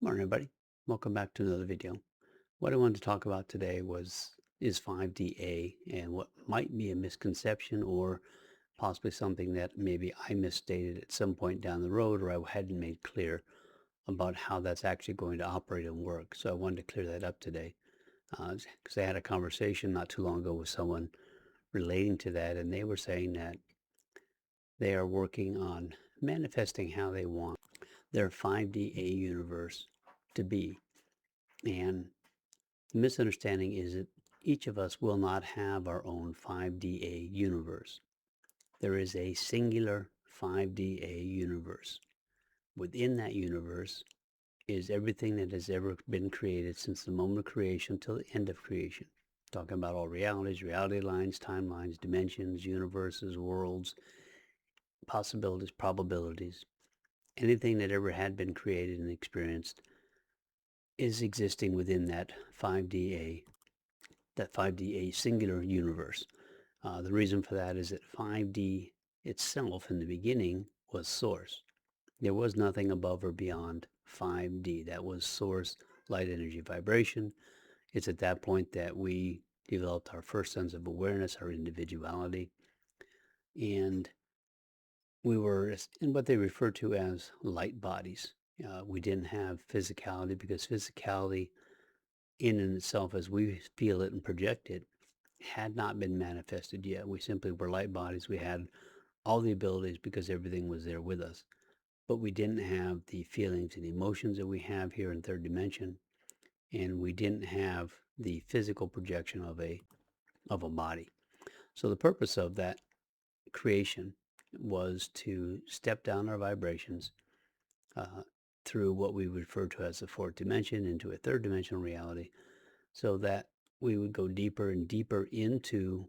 Morning, everybody. Welcome back to another video. What I wanted to talk about today is 5DA and what might be a misconception or possibly something that maybe I misstated at some point down the road or I hadn't made clear about how that's actually going to operate and work. So I wanted to clear that up today because I had a conversation not too long ago with someone relating to that, and they were saying that they are working on manifesting how they want their 5DA universe to be. And the misunderstanding is that each of us will not have our own 5DA universe. There is a singular 5DA universe. Within that universe is everything that has ever been created since the moment of creation till the end of creation. Talking about all realities, reality lines, timelines, dimensions, universes, worlds, possibilities, probabilities. Anything that ever had been created and experienced is existing within that 5DA singular universe. The reason for that is that 5D itself in the beginning was source. There was nothing above or beyond 5D. That was source, light, energy, vibration. It's at that point that we developed our first sense of awareness, our individuality, and we were in what they refer to as light bodies. We didn't have physicality because physicality in and itself as we feel it and project it had not been manifested yet. We simply were light bodies. We had all the abilities because everything was there with us. But we didn't have the feelings and emotions that we have here in third dimension. And we didn't have the physical projection of a body. So the purpose of that creation was to step down our vibrations uh, through what we refer to as the fourth dimension into a third dimensional reality so that we would go deeper and deeper into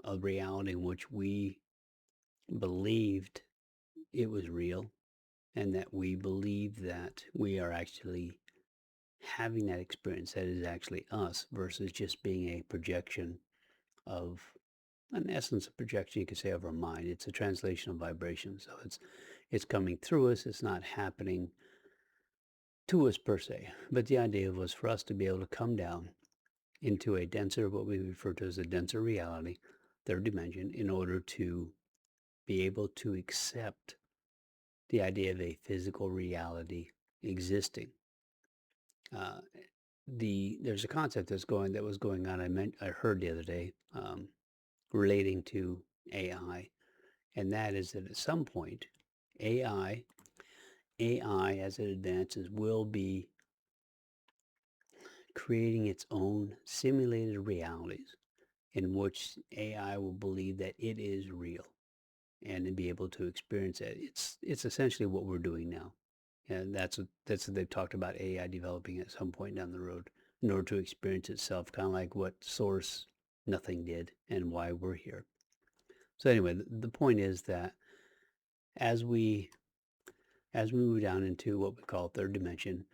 a reality in which we believed it was real and that we believe that we are actually having that experience that is actually us versus just being a projection of, in essence, a projection you could say of our mind. It's a translation of vibration. So it's coming through us. It's not happening to us per se. But the idea was for us to be able to come down into a denser, what we refer to as a denser reality, third dimension, in order to be able to accept the idea of a physical reality existing. Uh, there's a concept that was going on. I heard the other day relating to AI, and that is that at some point, AI AI as it advances will be creating its own simulated realities in which AI will believe that it is real and to be able to experience it. It's essentially what we're doing now. And that's what they've talked about AI developing at some point down the road in order to experience itself, kind of like what Source Nothing did and why we're here. So anyway, the point is that as we as we move down into what we call third dimension,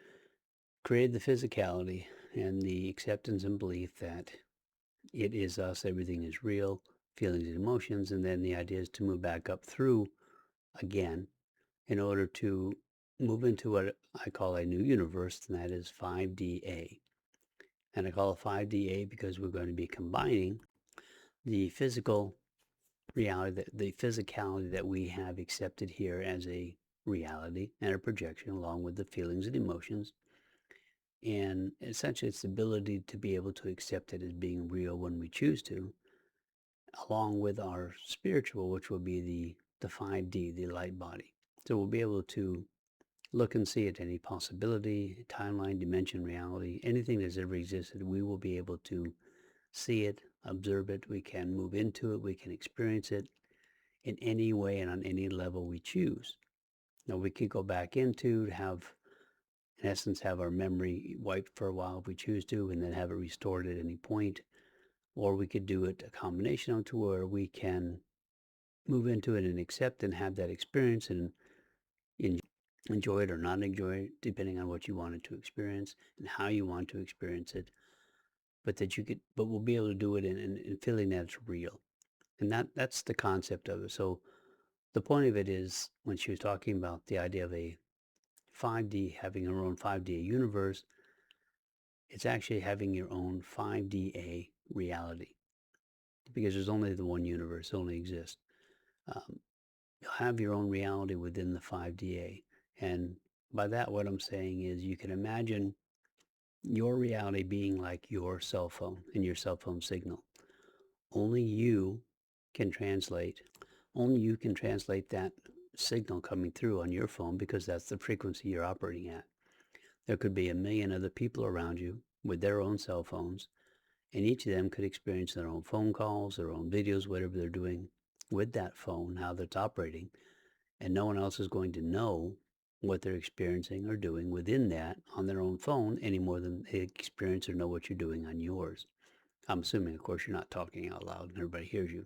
create the physicality and the acceptance and belief that it is us, everything is real, feelings and emotions, and then the idea is to move back up through again in order to move into what I call a new universe, and that is 5DA. And I call it 5DA because we're going to be combining the physical reality, the physicality that we have accepted here as a reality and a projection, along with the feelings and emotions. And essentially, it's the ability to be able to accept it as being real when we choose to, along with our spiritual, which will be the 5D, the light body. So we'll be able to look and see at any possibility, timeline, dimension, reality, anything that's ever existed, we will be able to see it, observe it, we can move into it, we can experience it in any way and on any level we choose. Now we could go back into to have, in essence, have our memory wiped for a while if we choose to, and then have it restored at any point. Or we could do it a combination of to where we can move into it and accept and have that experience and enjoy it or not enjoy it, depending on what you wanted to experience and how you want to experience it. But we'll be able to do it in feeling that it's real. And that's the concept of it. So the point of it is when she was talking about the idea of a 5D, having your own 5D universe, it's actually having your own 5DA reality because there's only the one universe, only exists. Um, you'll have your own reality within the 5DA. And by that, what I'm saying is you can imagine your reality being like your cell phone and your cell phone signal. Only you can translate, only you can translate that signal coming through on your phone because that's the frequency you're operating at. There could be a million other people around you with their own cell phones, and each of them could experience their own phone calls, their own videos, whatever they're doing with that phone, how that's operating. And no one else is going to know what they're experiencing or doing within that on their own phone any more than they experience or know what you're doing on yours. I'm assuming, of course, you're not talking out loud and everybody hears you.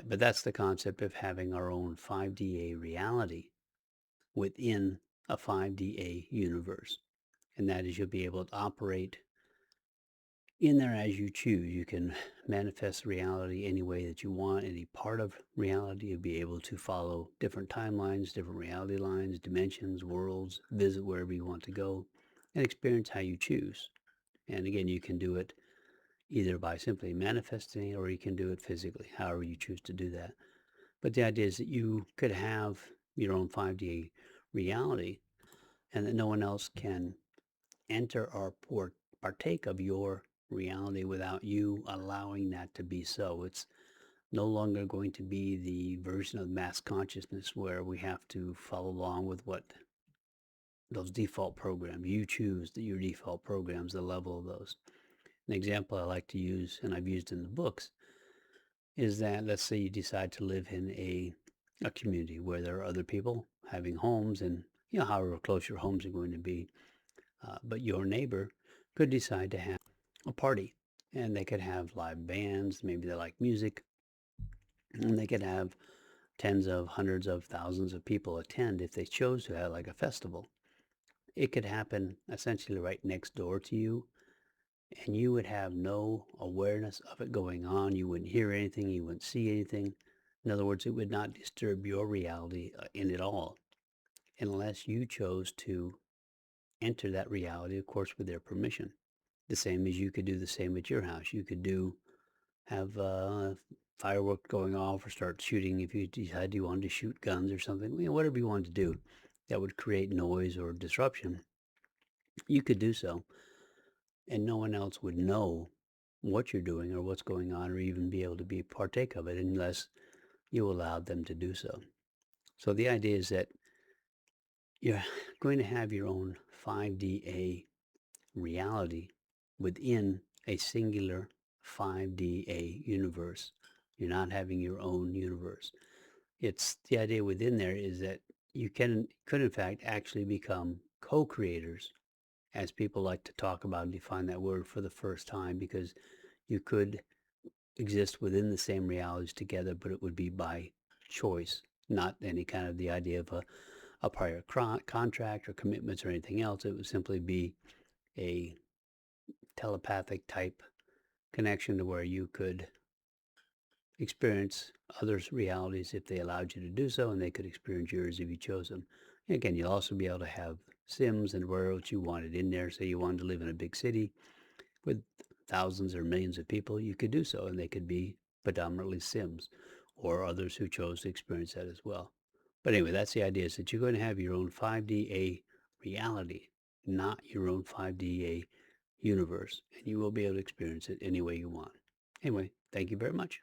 But that's the concept of having our own 5DA reality within a 5DA universe. And that is you'll be able to operate in there as you choose. You can manifest reality any way that you want, any part of reality. You'll be able to follow different timelines, different reality lines, dimensions, worlds, visit wherever you want to go, and experience how you choose. And again, you can do it either by simply manifesting or you can do it physically, however you choose to do that. But the idea is that you could have your own 5D reality and that no one else can enter or partake of your reality without you allowing that to be so. It's no longer going to be the version of mass consciousness where we have to follow along with what those default programs, you choose your default programs, the level of those. An example I like to use, and I've used in the books, is that let's say you decide to live in a community where there are other people having homes and however close your homes are going to be. But your neighbor could decide to have a party and they could have live bands. Maybe they like music and they could have tens of hundreds of thousands of people attend if they chose to have like a festival. It could happen essentially right next door to you and you would have no awareness of it going on. You wouldn't hear anything. You wouldn't see anything. In other words, it would not disturb your reality in it all unless you chose to enter that reality, of course, with their permission. The same as you could do the same at your house. You could have fireworks going off or start shooting if you decide you wanted to shoot guns or something. Whatever you wanted to do that would create noise or disruption, you could do so. And no one else would know what you're doing or what's going on or even be able to be partake of it unless you allowed them to do so. So the idea is that you're going to have your own 5DA reality within a singular 5DA universe. You're not having your own universe. It's the idea within there is that you could in fact actually become co-creators, as people like to talk about and define that word for the first time, because you could exist within the same realities together, but it would be by choice, not any kind of the idea of a prior contract or commitments or anything else. It would simply be a telepathic type connection to where you could experience others' realities if they allowed you to do so, and they could experience yours if you chose them. And again, you'll also be able to have Sims and where else you wanted in there. Say you wanted to live in a big city with thousands or millions of people, you could do so, and they could be predominantly Sims or others who chose to experience that as well. But anyway, that's the idea, is that you're going to have your own 5DA reality, not your own 5DA universe, and you will be able to experience it any way you want. Anyway, thank you very much.